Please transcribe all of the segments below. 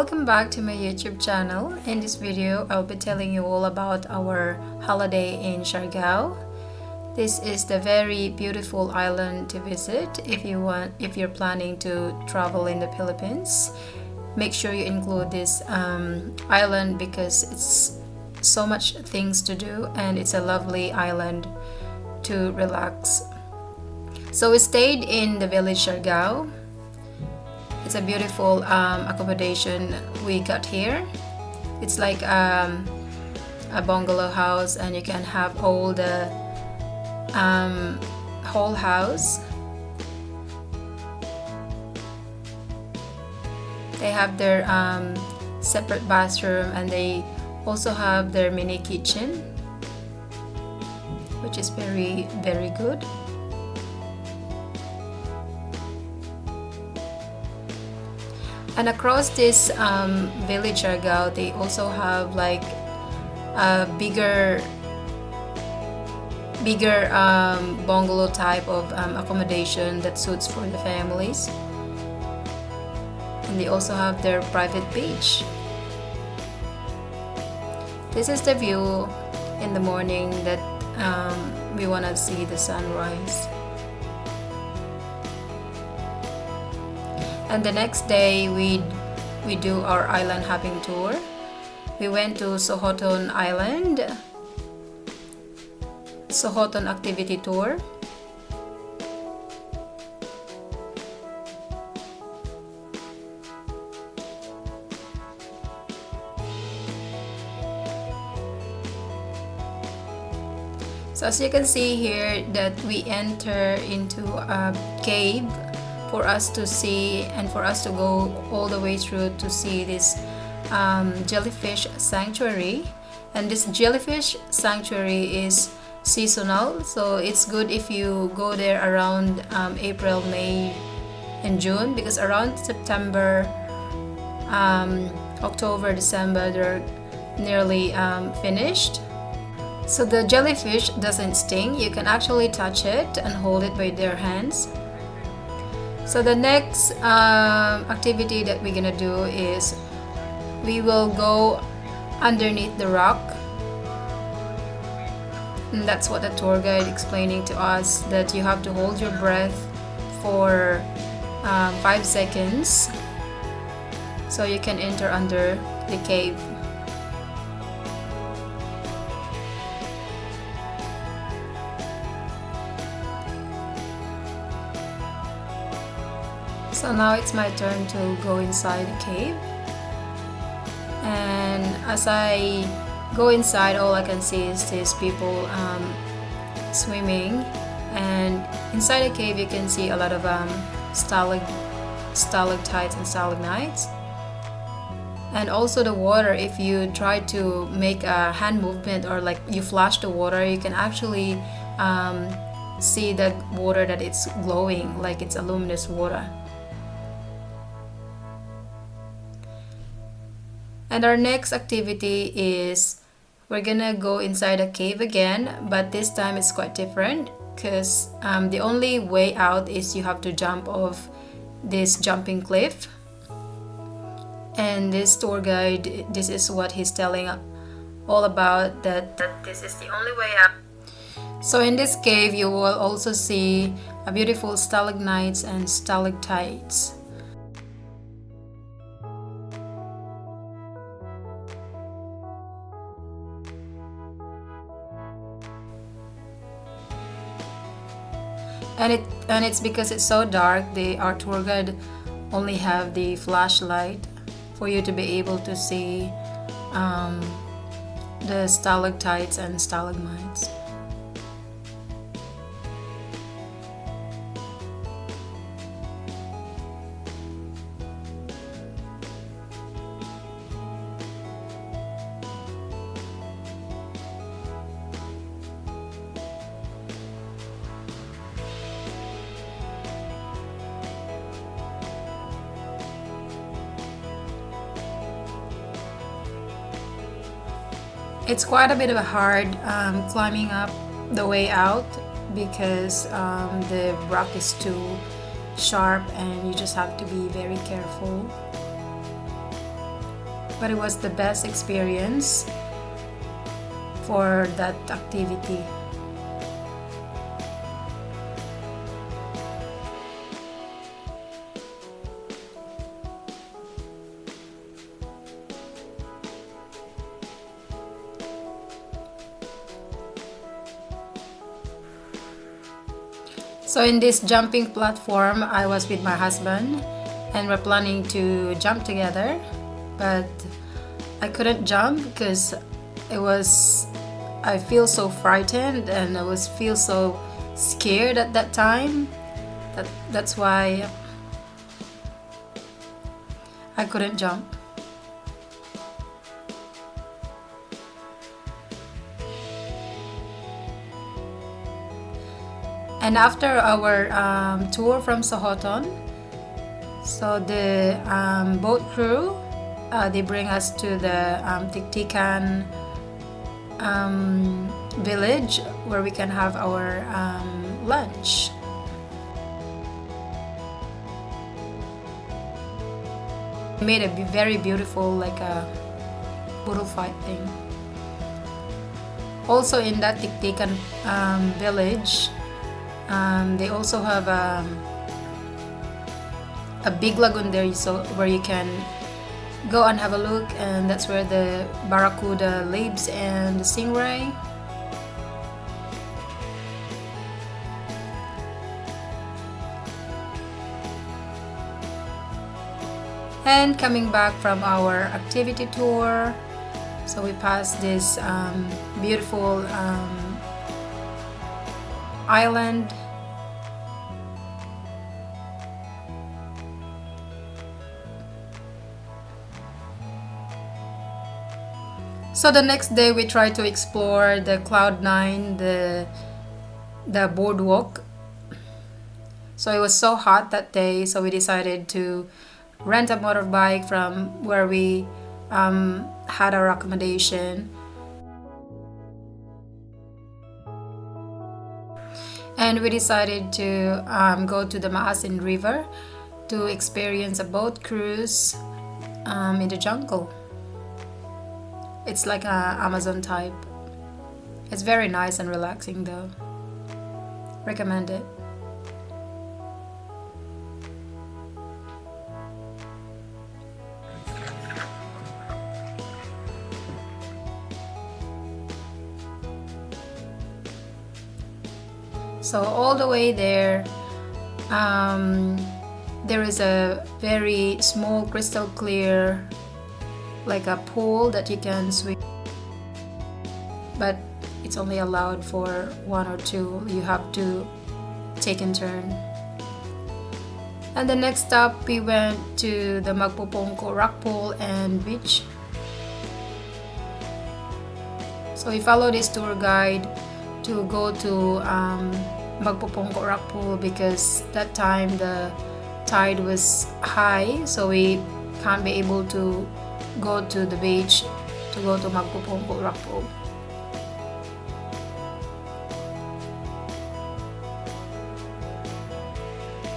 welcome back to my YouTube channel. In this video, I'll be telling you all about our holiday in Siargao. This is the very beautiful island to visit if you're planning to travel in the Philippines. Make sure you include this island because it's so much things to do and it's a lovely island to relax. So we stayed in the village Siargao. It's a beautiful accommodation we got here. It's like a bungalow house, and you can have all the whole house. They have their separate bathroom, and they also have their mini kitchen, which is very, very good. And across this village Siargao, they also have like a bigger bungalow type of accommodation that suits for the families. And they also have their private beach. This is the view in the morning that we want to see the sunrise. And the next day we do our island hopping tour. We went to Sohoton Island, Sohoton activity tour. So as you can see here that we enter into a cave for us to see and for us to go all the way through to see this jellyfish sanctuary. And this jellyfish sanctuary is seasonal, so it's good if you go there around April, May and June, because around September, October, December they're nearly finished. So the jellyfish doesn't sting. You can actually touch it and hold it with their hands. So the next activity that we're gonna do is we will go underneath the rock, and that's what the tour guide explaining to us, that you have to hold your breath for 5 seconds so you can enter under the cave. So now it's my turn to go inside the cave, and as I go inside, all I can see is these people swimming, and inside the cave you can see a lot of stalactites and stalagmites, and also the water. If you try to make a hand movement or like you flash the water, you can actually see the water that it's glowing like it's a luminous water. And our next activity is we're gonna go inside a cave again, but this time it's quite different because the only way out is you have to jump off this jumping cliff. And this tour guide, this is what he's telling all about, that this is the only way up. So in this cave you will also see a beautiful stalagmites and stalactites. And it's because it's so dark, our tour guide only have the flashlight for you to be able to see the stalactites and stalagmites. It's quite a bit of a hard climbing up the way out because the rock is too sharp and you just have to be very careful. but it was the best experience for that activity. So in this jumping platform, I was with my husband and we're planning to jump together, but I couldn't jump because I feel so frightened and I feel so scared at that time. That's why I couldn't jump. And after our tour from Sohoton, so the boat crew, they bring us to the Tiktikan village where we can have our lunch. We made a very beautiful, like a burul fight thing. Also in that Tiktikan village, they also have a big lagoon there, so where you can go and have a look, and that's where the barracuda lives and the stingray. And coming back from our activity tour, so we passed this beautiful island. So the next day we tried to explore the Cloud9, the boardwalk. So it was so hot that day, so we decided to rent a motorbike from where we had our accommodation. And we decided to go to the Maasin River to experience a boat cruise in the jungle. It's like a Amazon type. It's very nice and relaxing though. Recommend it. So all the way there, there is a very small crystal clear, like a pool that you can swim, but it's only allowed for 1 or 2. You have to take in turn. And the next stop, we went to the Magpupongko rock pool and beach. So we followed this tour guide to go to Magpupongko rock pool because that time the tide was high, so we can't be able to go to the beach to go to Magpupongko rock pool.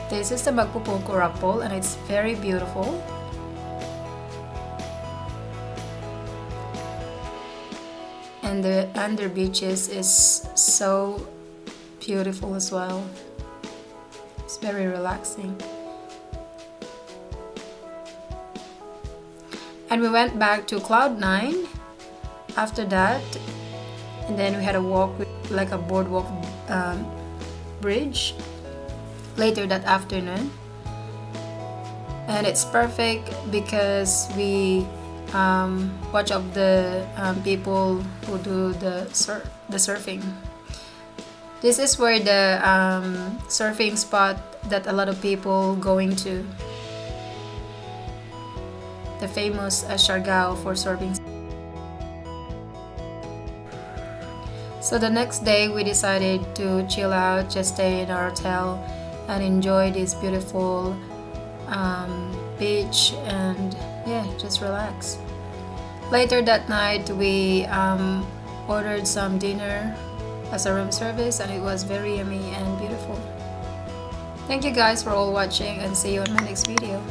This is the Magpupongko rock pool and it's very beautiful. And the under beaches is so beautiful as well. It's very relaxing. And we went back to Cloud9 after that, and then we had a walk with like a boardwalk bridge later that afternoon. And it's perfect because we watch of the people who do the surfing. This is where the surfing spot that a lot of people going to. The famous Siargao for surfing. So the next day we decided to chill out, just stay in our hotel and enjoy this beautiful beach and yeah, just relax. Later that night we ordered some dinner as a room service and it was very yummy and beautiful. Thank you guys for all watching and see you on my next video.